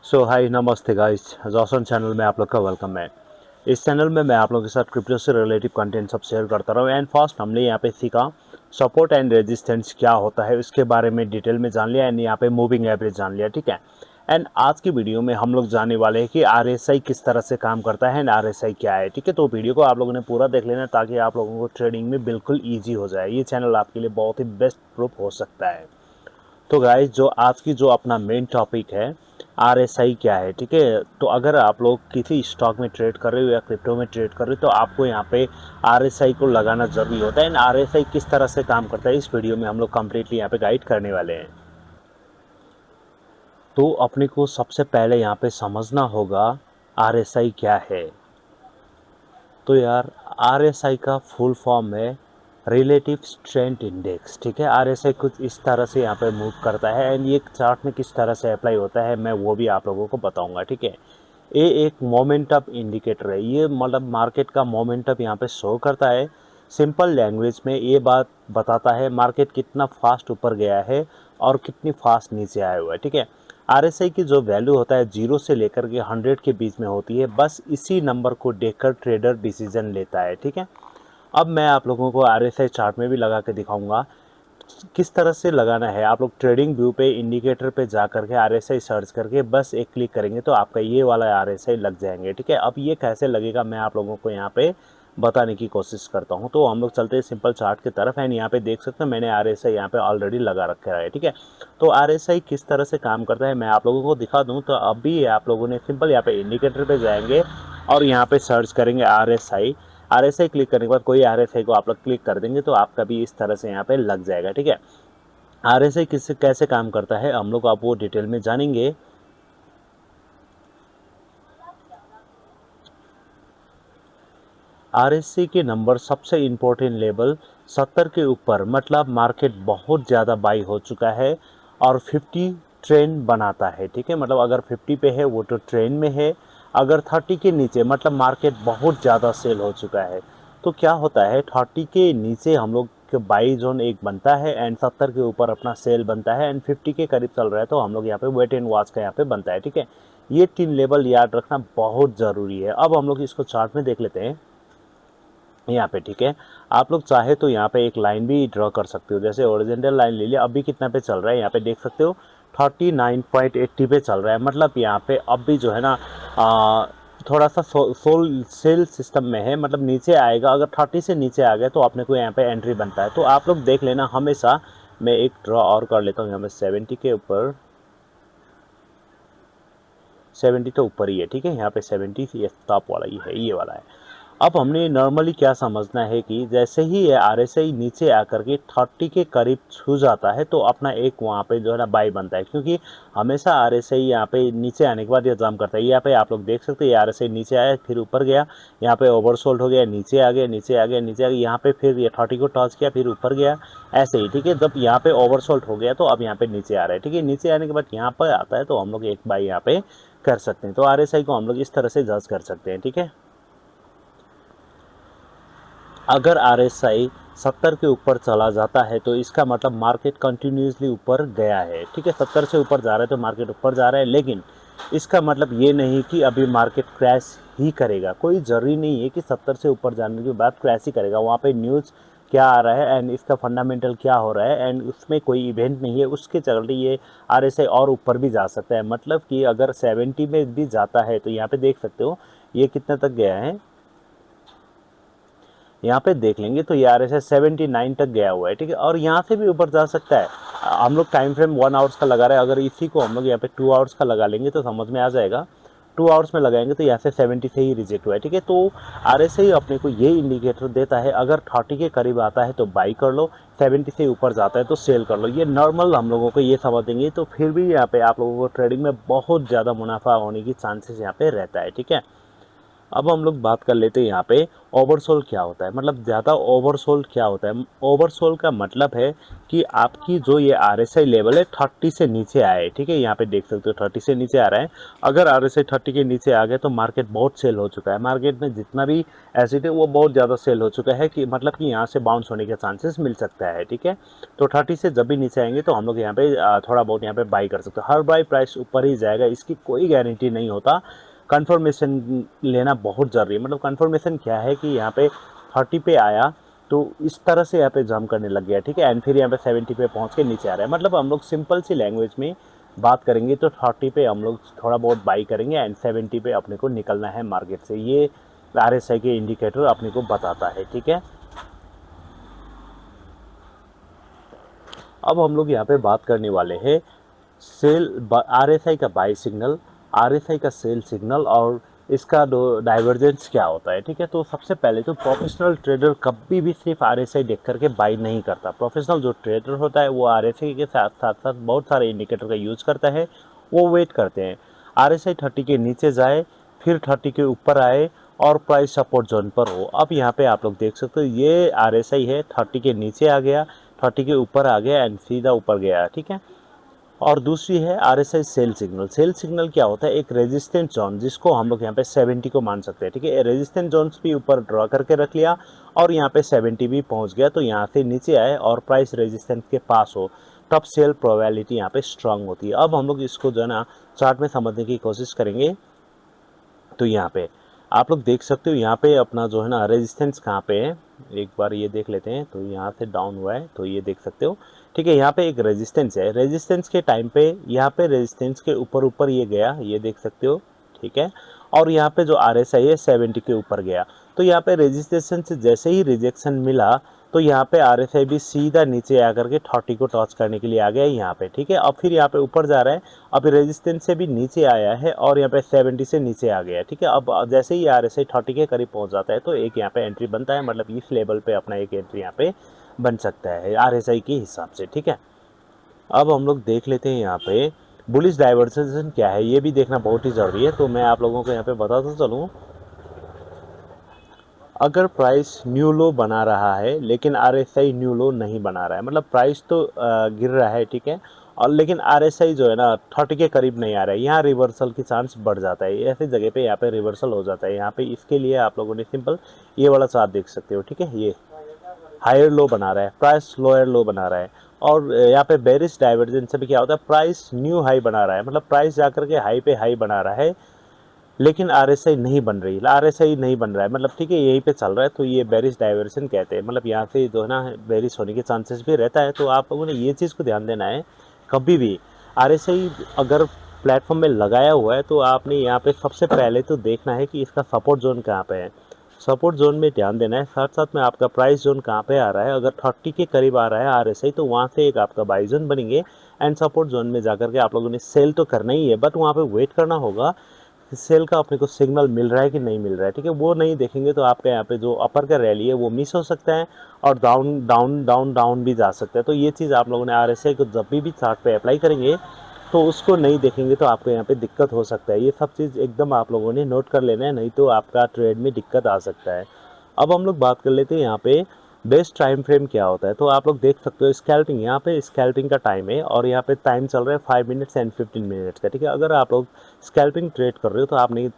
सो हाय नमस्ते guys, Jason channel में आप लोग का वेलकम है। इस चैनल में मैं आप लोगों के साथ क्रिप्टो से रिलेटिव कंटेंट सब शेयर करता रहा हूँ। एंड फर्स्ट हमने यहाँ पे सीखा सपोर्ट एंड रेजिस्टेंस क्या होता है, उसके बारे में डिटेल में जान लिया। एंड यहाँ पे मूविंग एवरेज जान लिया, ठीक है। एंड आज की वीडियो में हम लोग जानने वाले हैं कि RSI किस तरह से काम करता है एंड RSI क्या है, ठीक है। तो वीडियो को आप लोगों ने पूरा देख लेना ताकि आप लोगों को ट्रेडिंग में बिल्कुल ईजी हो जाए। ये चैनल आपके लिए बहुत ही बेस्ट प्रूफ हो सकता है। तो गाइस, जो आज की जो अपना मेन टॉपिक है RSI क्या है, ठीक है। तो अगर आप लोग किसी स्टॉक में ट्रेड कर रहे हो या क्रिप्टो में ट्रेड कर रहे हो तो आपको यहाँ पे RSI को लगाना जरूरी होता है। एंड RSI किस तरह से काम करता है इस वीडियो में हम लोग कम्प्लीटली यहाँ पे गाइड करने वाले हैं। तो अपने को सबसे पहले यहाँ पे समझना होगा RSI क्या है। तो यार, RSI का फुल फॉर्म है रिलेटिव स्ट्रेंथ इंडेक्स, ठीक है। RSI कुछ इस तरह से यहाँ पे मूव करता है। एंड ये चार्ट में किस तरह से अप्लाई होता है मैं वो भी आप लोगों को बताऊंगा, ठीक है। ये एक मोमेंटम इंडिकेटर है। ये मतलब मार्केट का मोमेंटम यहाँ पे शो करता है। सिंपल लैंग्वेज में ये बात बताता है मार्केट कितना फास्ट ऊपर गया है और कितनी फास्ट नीचे आया हुआ है, ठीक है। RSI की जो वैल्यू होता है 0 से लेकर के 100 के बीच में होती है। बस इसी नंबर को देखकर ट्रेडर डिसीजन लेता है, ठीक है। अब मैं आप लोगों को RSI चार्ट में भी लगा के दिखाऊंगा किस तरह से लगाना है। आप लोग ट्रेडिंग व्यू पे इंडिकेटर पे जा करके RSI सर्च करके बस एक क्लिक करेंगे तो आपका ये वाला RSI लग जाएंगे, ठीक है। अब ये कैसे लगेगा मैं आप लोगों को यहाँ पे बताने की कोशिश करता हूँ। तो हम लोग चलते हैं सिंपल चार्ट की तरफ। एंड यहाँ पे देख सकते हैं मैंने RSI यहाँ पे ऑलरेडी लगा रखा है, ठीक है। तो RSI किस तरह से काम करता है मैं आप लोगों को दिखा दूँ। तो अभी आप लोगों ने सिंपल यहाँ पे इंडिकेटर पे जाएंगे और यहाँ पे सर्च करेंगे RSI क्लिक करने के बाद कोई RSI को आप लोग क्लिक कर देंगे तो आपका भी इस तरह से यहाँ पे लग जाएगा, ठीक है। RSI किससे कैसे काम करता है हम लोग आप वो डिटेल में जानेंगे। RSI के नंबर सबसे इम्पोर्टेंट लेवल 70 के ऊपर, मतलब मार्केट बहुत ज़्यादा बाई हो चुका है और 50 ट्रेंड बनाता है, ठीक है। मतलब अगर 50 पे है वो तो ट्रेंड में है। अगर 30 के नीचे मतलब मार्केट बहुत ज़्यादा सेल हो चुका है। तो क्या होता है 30 के नीचे हम लोग के बाई जोन एक बनता है एंड 70 के ऊपर अपना सेल बनता है एंड 50 के करीब चल रहा है तो हम लोग यहाँ पे वेट एंड वॉच का यहाँ पे बनता है, ठीक है। ये 3 लेवल याद रखना बहुत ज़रूरी है। अब हम लोग इसको चार्ट में देख लेते हैं यहाँ पे, ठीक है। आप लोग चाहे तो यहाँ पे एक लाइन भी ड्रॉ कर सकते हो, जैसे ओरिजेंटल लाइन ले लिया। अभी कितना पे चल रहा है यहाँ पे देख सकते हो 39.80 पे चल रहा है। मतलब यहाँ पे अब भी जो है ना थोड़ा सा सोल सेल सिस्टम में है, मतलब नीचे आएगा। अगर 30 से नीचे आ गया तो अपने को यहाँ पे एंट्री बनता है। तो आप लोग देख लेना हमेशा। मैं एक ड्रॉ और कर लेता हूँ यहाँ पे 70 के ऊपर। 70 तो ऊपर ही है, ठीक है। यहाँ पे 70 ये टॉप वाला ही है, ये वाला है। अब हमने नॉर्मली क्या समझना है कि जैसे ही ये RSI नीचे आकर के 30 के करीब छू जाता है तो अपना एक वहाँ पे जो है ना बाई बनता है, क्योंकि हमेशा RSI यहाँ पे नीचे आने के बाद ये जम करता है। यहाँ पे आप लोग देख सकते हैं RSI नीचे आया फिर ऊपर गया, यहाँ पे ओवरसोल्ड हो गया, नीचे आ गया, नीचे आ गया, नीचे आ गया, यहाँ पे फिर ये 30 को टच किया फिर ऊपर गया, ऐसे ही, ठीक है। जब यहाँ पे ओवरसोल्ड हो गया तो अब यहाँ पे नीचे आ रहा है, ठीक है। नीचे आने के बाद यहाँ पर आता है तो हम लोग एक बाई यहाँ पे कर सकते हैं। तो RSI को हम लोग इस तरह से जज कर सकते हैं, ठीक है। अगर RSI 70 के ऊपर चला जाता है तो इसका मतलब मार्केट कंटिन्यूसली ऊपर गया है, ठीक है। 70 से ऊपर जा रहा है तो मार्केट ऊपर जा रहा है, लेकिन इसका मतलब ये नहीं कि अभी मार्केट क्रैश ही करेगा। कोई ज़रूरी नहीं है कि 70 से ऊपर जाने के बाद क्रैश ही करेगा। वहाँ पे न्यूज़ क्या आ रहा है एंड इसका फंडामेंटल क्या हो रहा है एंड उसमें कोई इवेंट नहीं है, उसके चलते ये RSI और ऊपर भी जा सकता है। मतलब कि अगर 70 में भी जाता है तो यहाँ पे देख सकते हो ये कितने तक गया है, यहाँ पे देख लेंगे तो ये RSI 79 तक गया हुआ है, ठीक है। और यहाँ से भी ऊपर जा सकता है। हम लोग टाइम फ्रेम 1 आवर्स का लगा रहे हैं। अगर इसी को हम लोग यहाँ पे 2 आवर्स का लगा लेंगे तो समझ में आ जाएगा। 2 आवर्स में लगाएंगे तो यहाँ से 70 से ही रिजेक्ट हुआ है, ठीक है। तो RSI अपने को ये इंडिकेटर देता है अगर 30 के करीब आता है तो बाई कर लो, 70 से ऊपर जाता है तो सेल कर लो। ये नॉर्मल हम लोगों को ये समझ देंगे तो फिर भी यहाँ पे आप लोगों को ट्रेडिंग में बहुत ज़्यादा मुनाफा होने की चांसेस यहाँ पे रहता है, ठीक है। अब हम लोग बात कर लेते हैं यहाँ पे ओवरसोल्ड क्या होता है, मतलब ज़्यादा ओवरसोल्ड क्या होता है। ओवरसोल्ड का मतलब है कि आपकी जो ये RSI लेवल है 30 से नीचे आए, ठीक है। यहाँ पे देख सकते हो 30 से नीचे आ रहा है। अगर RSI 30 के नीचे आ गया तो मार्केट बहुत सेल हो चुका है, मार्केट में जितना भी एसिड है वो बहुत ज़्यादा सेल हो चुका है, कि मतलब कि यहाँ से बाउंस होने के चांसेस मिल सकता है, ठीक है। तो 30 से जब भी नीचे आएंगे तो हम लोग यहाँ पे थोड़ा बहुत यहाँ पे बाई कर सकते हो। हर बाई प्राइस ऊपर ही जाएगा इसकी कोई गारंटी नहीं होता। कंफर्मेशन लेना बहुत ज़रूरी है। मतलब कंफर्मेशन क्या है कि यहाँ पे 30 पे आया तो इस तरह से यहाँ पे जंप करने लग गया, ठीक है, एंड फिर यहाँ पे 70 पे पहुँच के नीचे आ रहा है। मतलब हम लोग सिंपल सी लैंग्वेज में बात करेंगे तो 30 पे हम लोग थोड़ा बहुत बाई करेंगे एंड 70 पे अपने को निकलना है मार्केट से। ये RSI के इंडिकेटर अपने को बताता है, ठीक है। अब हम लोग यहाँ पे बात करने वाले हैं सेल RSI का बाई सिग्नल, RSI का सेल सिग्नल और इसका डाइवर्जेंस क्या होता है, ठीक है। तो सबसे पहले तो प्रोफेशनल ट्रेडर कभी भी सिर्फ RSI देख करके बाई नहीं करता। प्रोफेशनल जो ट्रेडर होता है वो RSI के साथ साथ साथ बहुत सारे इंडिकेटर का यूज करता है। वो वेट करते हैं RSI 30 के नीचे जाए, फिर 30 के ऊपर आए और प्राइस सपोर्ट जोन पर हो। अब यहाँ पे आप लोग देख सकते हो ये RSI है 30 के नीचे आ गया, 30 के ऊपर आ गया एंड सीधा ऊपर गया, ठीक है। और दूसरी है RSI sell signal. Sell signal क्या होता है, एक रेजिस्टेंस जोन जिसको हम लोग यहाँ पे 70 को मान सकते हैं, ठीक है। रेजिस्टेंस जोन्स भी ऊपर ड्रॉ करके रख लिया और यहाँ पे 70 भी पहुँच गया, तो यहाँ से नीचे आए और प्राइस रेजिस्टेंस के पास हो तब सेल प्रोबेबिलिटी यहाँ पे स्ट्रांग होती है। अब हम लोग इसको जो है ना चार्ट में समझने की कोशिश करेंगे। तो यहाँ पे आप लोग देख सकते हो यहाँ पे अपना जो है ना रेजिस्टेंस कहाँ पे है, एक बार ये देख लेते हैं। तो यहाँ से डाउन हुआ है तो ये देख सकते हो, ठीक है। यहाँ पे एक रेजिस्टेंस है, रेजिस्टेंस के टाइम पे यहाँ पे रेजिस्टेंस के ऊपर ऊपर ये गया, ये देख सकते हो, ठीक है। और यहाँ पे जो RSI है 70 के ऊपर गया। तो यहाँ पे रेजिस्टेंस से जैसे ही रिजेक्शन मिला तो यहाँ पे RSI भी सीधा नीचे आकर के 30 को टच करने के लिए आ गया यहाँ पे, ठीक है। अब फिर यहाँ पे ऊपर जा रहा है, अब रेजिस्टेंस से भी नीचे आया है और यहाँ पे 70 से नीचे आ गया, ठीक है। अब जैसे ही RSI 30 के करीब पहुँच जाता है तो एक यहाँ पे एंट्री बनता है, मतलब इस लेवल पे अपना एक एंट्री यहाँ पे बन सकता है RSI के हिसाब से, ठीक है। अब हम लोग देख लेते हैं यहाँ पे बुलिश डाइवर्जेंस क्या है, ये भी देखना बहुत ही ज़रूरी है। तो मैं आप लोगों को यहाँ पे बताता चलूँ, अगर प्राइस न्यू लो बना रहा है लेकिन RSI न्यू लो नहीं बना रहा है, मतलब प्राइस तो गिर रहा है, ठीक है, और लेकिन RSI जो है ना 30 के करीब नहीं आ रहा है, यहाँ रिवर्सल की चांस बढ़ जाता है। ऐसी जगह पे यहाँ पे रिवर्सल हो जाता है। यहाँ पे इसके लिए आप लोगों ने सिंपल ये वाला चार्ट देख सकते हो, ठीक है। ये हायर लो बना रहा है, प्राइस लोअर लो बना रहा है। और यहाँ पे बेरिश डाइवर्जेंस से भी क्या होता है, प्राइस न्यू हाई बना रहा है, मतलब प्राइस जाकर के हाई पे हाई बना रहा है लेकिन RSI नहीं बन रही, RSI नहीं बन रहा है, मतलब ठीक है यहीं पे चल रहा है। तो ये बेरिश डाइवर्सन कहते हैं, मतलब यहाँ से जो है ना बेरिश होने के चांसेस भी रहता है। तो आप लोगों ने ये चीज़ को ध्यान देना है, कभी भी RSI अगर प्लेटफॉर्म में लगाया हुआ है तो आपने यहाँ पे सबसे पहले तो देखना है कि इसका सपोर्ट जोन कहाँ पे है। सपोर्ट जोन में ध्यान देना है, साथ साथ में आपका प्राइस जोन कहाँ पे आ रहा है। अगर 30 के करीब आ रहा है RSI तो वहाँ से एक आपका बाई जोन बनेंगे एंड सपोर्ट जोन में जाकर के आप लोगों ने सेल तो करना ही है, बट वहाँ पे वेट करना होगा सेल का अपने को सिग्नल मिल रहा है कि नहीं मिल रहा है, ठीक है। वो नहीं देखेंगे तो आपका यहाँ पे जो अपर का रैली है वो मिस हो सकता है और डाउन डाउन डाउन डाउन भी जा सकता है। तो ये चीज़ आप लोगों ने RSI को जब भी चार्ट पे अप्लाई करेंगे तो उसको नहीं देखेंगे तो आपको यहाँ पे दिक्कत हो सकता है। ये सब चीज़ एकदम आप लोगों ने नोट कर लेना है, नहीं तो आपका ट्रेड में दिक्कत आ सकता है। अब हम लोग बात कर लेते हैं यहाँ पे बेस्ट टाइम फ्रेम क्या होता है। तो आप लोग देख सकते हो स्कैल्पिंग, यहाँ पे स्कैल्पिंग का टाइम है और यहाँ पे टाइम चल रहा है 5 मिनट्स एंड 15 मिनट्स का, ठीक है। अगर आप लोग स्कैल्पिंग ट्रेड कर रहे हो तो आपने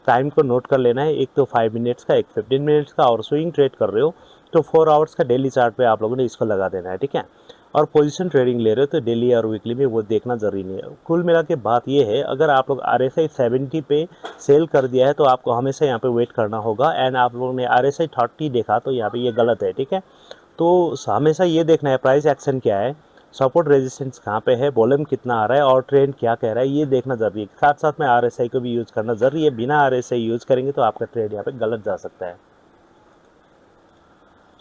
टाइम को नोट कर लेना है, एक तो 5 मिनट्स का, एक 15 मिनट्स का। और स्विंग ट्रेड कर रहे हो तो 4 आवर्स का डेली चार्ट पे आप लोगों ने इसको लगा देना है, ठीक है। और पोजीशन ट्रेडिंग ले रहे हो तो डेली और वीकली में वो देखना जरूरी नहीं है। कुल मिला के बात ये है, अगर आप लोग RSI 70 पे सेल कर दिया है तो आपको हमेशा यहाँ पे वेट करना होगा एंड आप लोगों ने RSI 30 देखा तो यहाँ पे ये गलत है, ठीक है। तो हमेशा ये देखना है प्राइस एक्शन क्या है, सपोर्ट रेजिस्टेंस कहाँ पे है, वॉल्यूम कितना आ रहा है और ट्रेंड क्या कह रहा है, ये देखना जरूरी है। साथ साथ में RSI को भी यूज़ करना जरूरी है, बिना RSI यूज़ करेंगे तो आपका ट्रेड यहाँ पे गलत जा सकता है।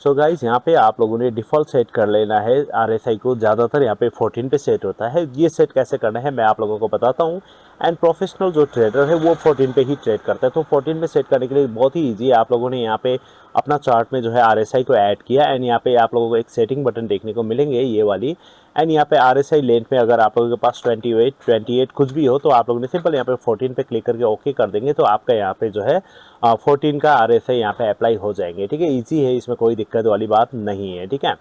सो गाइज यहाँ पे आप लोगों ने डिफ़ॉल्ट सेट कर लेना है RSI को, ज़्यादातर यहाँ पे 14 पे सेट होता है। ये सेट कैसे करना है मैं आप लोगों को बताता हूँ। एंड प्रोफेशनल जो ट्रेडर है वो 14 पे ही ट्रेड करता है। तो 14 पे सेट करने के लिए बहुत ही ईजी है। आप लोगों ने यहाँ पे अपना चार्ट में जो है RSI को ऐड किया एंड यहाँ पे आप लोगों को एक सेटिंग बटन देखने को मिलेंगे ये वाली, एंड यहाँ पे RSI लेंथ में अगर आप लोगों के पास 28 कुछ भी हो तो आप लोगों ने सिंपल यहाँ पे 14 पे क्लिक करके ओके कर देंगे तो आपका यहाँ पे जो है 14 का RSI यहाँ पे अप्लाई हो जाएंगे, ठीक है। ईजी है, इसमें कोई दिक्कत वाली बात नहीं है, ठीक है।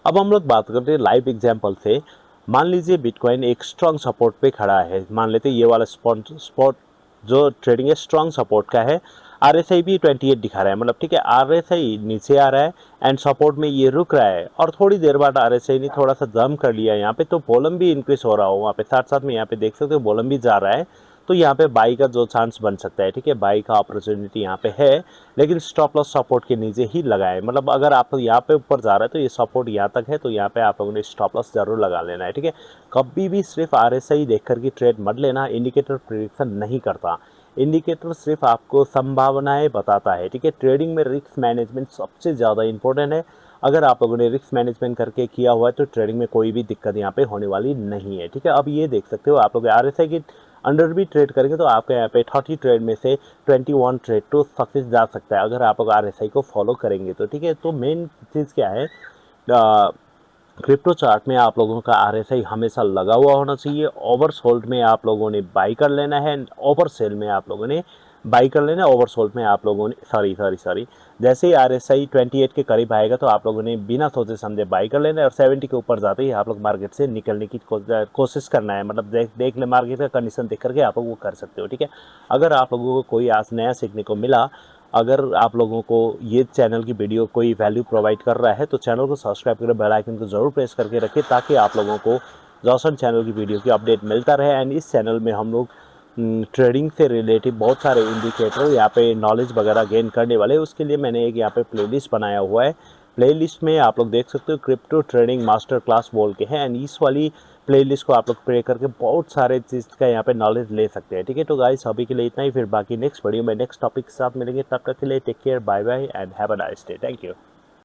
अब हम लोग बात करते हैं लाइव एग्जाम्पल से। मान लीजिए बिटकॉइन एक स्ट्रॉन्ग सपोर्ट पे खड़ा है, मान लेते हैं ये वाला स्पॉट जो ट्रेडिंग है स्ट्रॉन्ग सपोर्ट का है। RSI भी 28 दिखा रहा है, मतलब ठीक है RSI नीचे आ रहा है एंड सपोर्ट में ये रुक रहा है और थोड़ी देर बाद RSI ने थोड़ा सा जम कर लिया यहाँ पे, तो वॉल्यूम भी इंक्रीज हो रहा हो वहाँ पे, साथ साथ में यहाँ पे देख सकते हो वॉल्यूम भी जा रहा है। तो यहाँ पे बाई का जो चांस बन सकता है, ठीक है, बाई का अपॉर्चुनिटी यहाँ पे है, लेकिन स्टॉप लॉस सपोर्ट के नीचे ही लगाए। मतलब अगर आप यहाँ पे ऊपर जा रहा है तो ये सपोर्ट यहाँ तक है, तो यहाँ पे आप लोगों ने स्टॉप लॉस जरूर लगा लेना है, ठीक है। कभी भी सिर्फ RSI देख करके ट्रेड मत लेना, इंडिकेटर प्रेडिक्शन नहीं करता। इंडिकेटर सिर्फ आपको संभावनाएं बताता है, ठीक है। ट्रेडिंग में रिस्क मैनेजमेंट सबसे ज़्यादा इंपॉर्टेंट है। अगर आप लोगों ने रिस्क मैनेजमेंट करके किया हुआ है तो ट्रेडिंग में कोई भी दिक्कत यहाँ पे होने वाली नहीं है, ठीक है। अब ये देख सकते हो आप लोग RSI की अंडर भी ट्रेड करेंगे तो आपके यहाँ पे 30 ट्रेड में से 21 ट्रेड तो सक्सेस जा सकता है अगर आप लोग RSI को फॉलो करेंगे तो, ठीक है। तो मेन चीज़ क्या है, क्रिप्टो चार्ट में आप लोगों का RSI हमेशा लगा हुआ होना चाहिए। ओवरसोल्ड में आप लोगों ने बाई कर लेना है, ओवर सेल में आप लोगों ने बाई कर लेना है, ओवरसोल्ड में आप लोगों ने सॉरी जैसे ही RSI 28 के करीब आएगा तो आप लोगों ने बिना सोचे समझे बाई कर लेना है और 70 के ऊपर जाते ही आप लोग मार्केट से निकलने की कोशिश करना है। मतलब देख ले मार्केट का कंडीशन देख करके आप लोग वो कर सकते हो, ठीक है। अगर आप लोगों को कोई आज नया सीखने को मिला, अगर आप लोगों को ये चैनल की वीडियो कोई वैल्यू प्रोवाइड कर रहा है तो चैनल को सब्सक्राइब करें, बेल आइकन को जरूर प्रेस करके रखें ताकि आप लोगों को जॉसन चैनल की वीडियो की अपडेट मिलता रहे। एंड इस चैनल में हम लोग ट्रेडिंग से रिलेटेड बहुत सारे इंडिकेटर यहाँ पे नॉलेज वगैरह गेन करने वाले, उसके लिए मैंने एक यहाँ पे प्लेलिस्ट बनाया हुआ है। प्लेलिस्ट में आप लोग देख सकते हो क्रिप्टो ट्रेडिंग मास्टर क्लास बोल के हैं, एंड इस वाली प्लेलिस्ट को आप लोग प्ले करके बहुत सारे चीज़ का यहाँ पे नॉलेज ले सकते हैं, ठीक है। तो गाइस अभी के लिए इतना ही, फिर बाकी नेक्स्ट वीडियो में नेक्स्ट टॉपिक के साथ मिलेंगे, तब तक के लिए take care, bye bye and have a nice day, thank you.